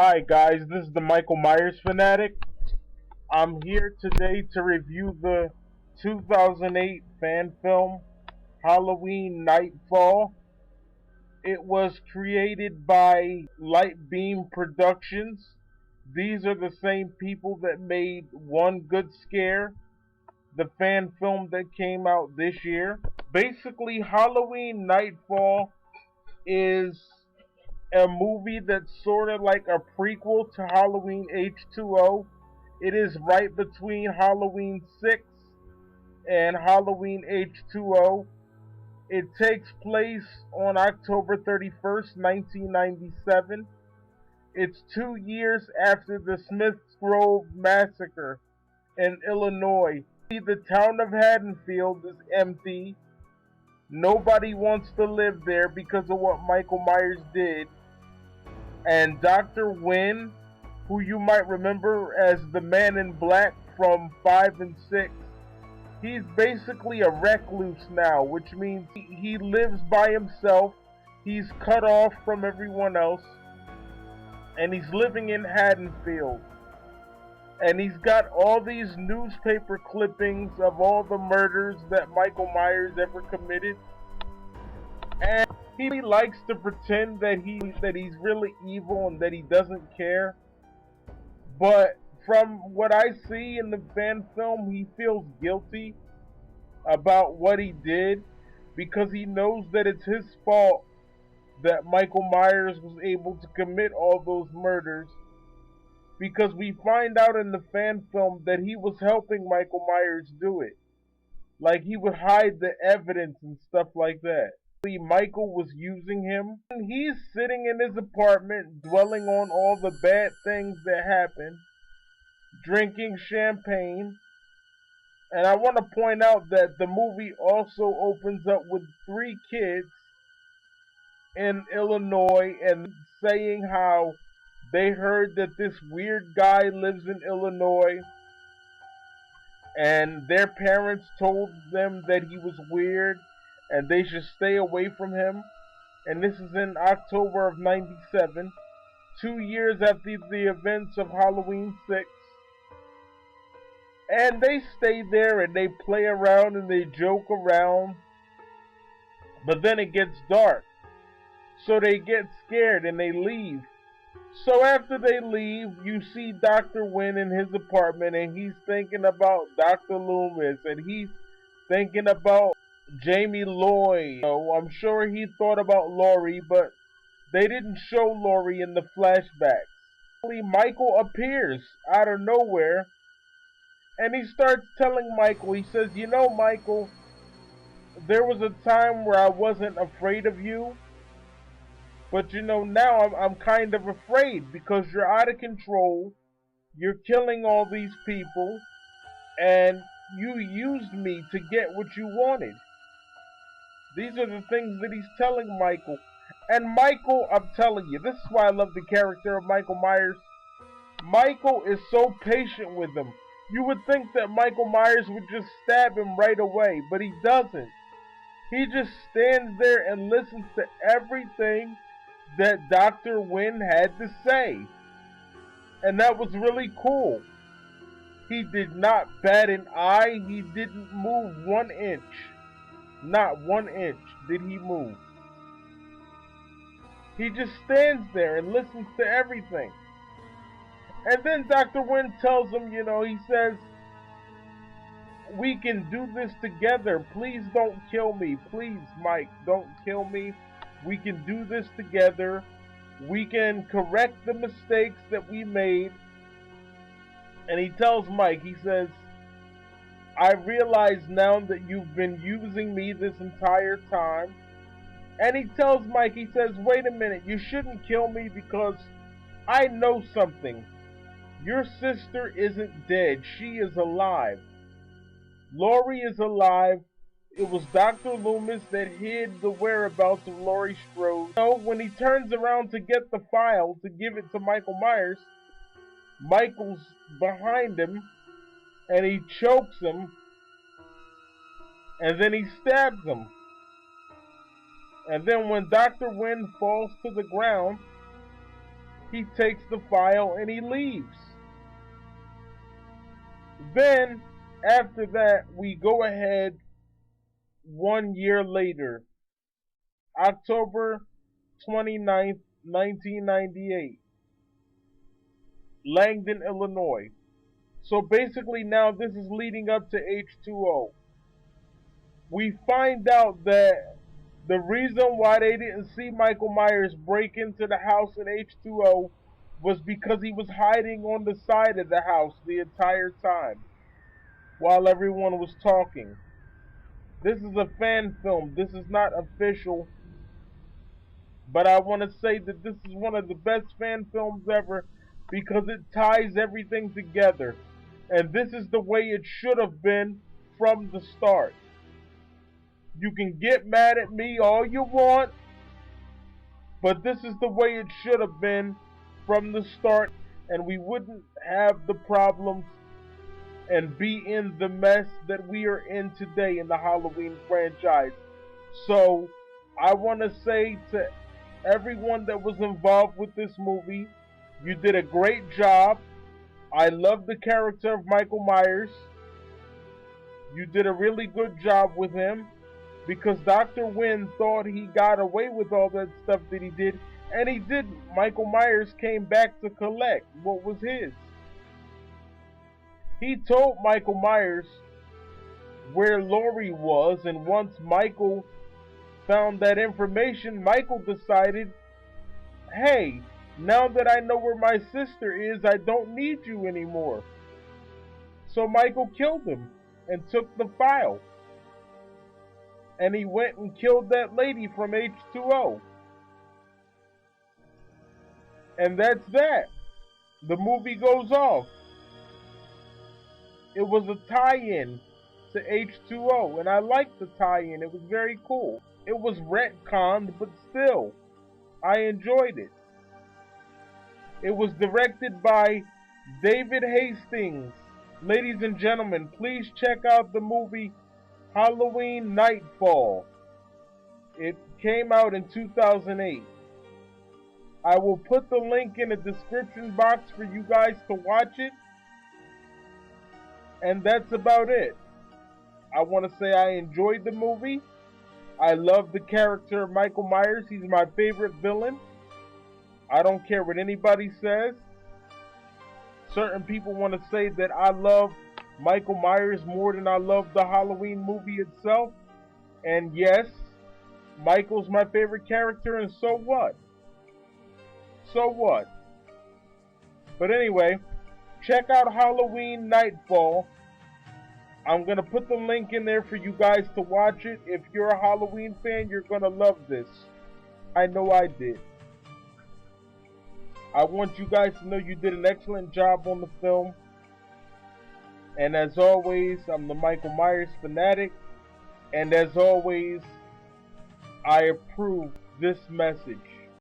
Hi guys, this is the Michael Myers fanatic. I'm here today to review the 2008 fan film Halloween Nightfall. It was created by Lightbeam Productions. These are the same people that made One Good Scare, the fan film that came out this year. Basically, Halloween Nightfall is a movie that's sort of like a prequel to Halloween H2O. It is right between Halloween 6 and Halloween H2O. It takes place on October 31st, 1997. It's 2 years after the Smith Grove massacre in Illinois. The town of Haddonfield is empty. Nobody wants to live there because of what Michael Myers did. And Doctor Wynn, who you might remember as the Man in Black from 5 and 6, he's basically a recluse now, which means he lives by himself, he's cut off from everyone else, and he's living in Haddonfield. And he's got all these newspaper clippings of all the murders that Michael Myers ever committed. And he likes to pretend that he's really evil and that he doesn't care. But from what I see in the fan film, he feels guilty about what he did because he knows that it's his fault that Michael Myers was able to commit all those murders, because we find out in the fan film that he was helping Michael Myers do it. Like, he would hide the evidence and stuff like that. Michael was using him. He's sitting in his apartment dwelling on all the bad things that happened, drinking champagne. And I want to point out that the movie also opens up with 3 kids in Illinois and saying how they heard that this weird guy lives in Illinois and their parents told them that he was weird and they should stay away from him. And this is in October of 97, 2 years after the events of Halloween 6. And they stay there and they play around and they joke around. But then it gets dark. So they get scared and they leave. So after they leave, you see Dr. Wynn in his apartment and he's thinking about Dr. Loomis and he's thinking about Jamie Lloyd. I'm sure he thought about Laurie, but they didn't show Laurie in the flashbacks. Michael appears out of nowhere and he starts telling Michael, he says, "You know, Michael, there was a time where I wasn't afraid of you, but you know, now I'm kind of afraid because you're out of control, you're killing all these people, and you used me to get what you wanted." These are the things that he's telling Michael. And Michael, I'm telling you, this is why I love the character of Michael Myers. Michael is so patient with him. You would think that Michael Myers would just stab him right away, but he doesn't. He just stands there and listens to everything that Dr. Wynn had to say. And that was really cool. He did not bat an eye. He didn't move 1 inch. Not 1 inch did he move. He just stands there and listens to everything. And then Dr. Wynn tells him, he says, "We can do this together. Please don't kill me. Please, Mike, don't kill me. We can do this together. We can correct the mistakes that we made." And he tells Mike, he says, "I realize now that you've been using me this entire time." And he tells Mike, he says, "Wait a minute, you shouldn't kill me because I know something. Your sister isn't dead. She is alive. Laurie is alive. It was Dr. Loomis that hid the whereabouts of Laurie Strode." So when he turns around to get the file to give it to Michael Myers, Michael's behind him and he chokes him and then he stabs him. And then when Dr. Wynn falls to the ground, He takes the file and he leaves. Then, after that, we go ahead 1 year later, October 29th, 1998, Langdon, Illinois. So basically now this is leading up to H2O. We find out that the reason why they didn't see Michael Myers break into the house in H2O was because he was hiding on the side of the house the entire time while everyone was talking. This is a fan film. This is not official. But I want to say that this is one of the best fan films ever because it ties everything together. And this is the way it should have been from the start. You can get mad at me all you want, but this is the way it should have been from the start, and we wouldn't have the problems and be in the mess that we are in today in the Halloween franchise. So, I want to say to everyone that was involved with this movie, you did a great job. I love the character of Michael Myers. You did a really good job with him because Dr. Wynn thought he got away with all that stuff that he did, and he didn't. Michael Myers came back to collect what was his. He told Michael Myers where Laurie was, and once Michael found that information, Michael decided, hey, now that I know where my sister is, I don't need you anymore. So Michael killed him and took the file. And he went and killed that lady from H2O. And that's that. The movie goes off. It was a tie-in to H2O, and I liked the tie-in. It was very cool. It was retconned, but still, I enjoyed it. It was directed by David Hastings. Ladies and gentlemen, please check out the movie Halloween Nightfall. It came out in 2008. I will put the link in the description box for you guys to watch it. And that's about it. I want to say I enjoyed the movie. I love the character of Michael Myers. He's my favorite villain. I don't care what anybody says. Certain people want to say that I love Michael Myers more than I love the Halloween movie itself. And yes, Michael's my favorite character, and so what? So what? But anyway, check out Halloween Nightfall. I'm going to put the link in there for you guys to watch it. If you're a Halloween fan, you're going to love this. I know I did. I want you guys to know you did an excellent job on the film. And as always, I'm the Michael Myers fanatic. And as always, I approve this message.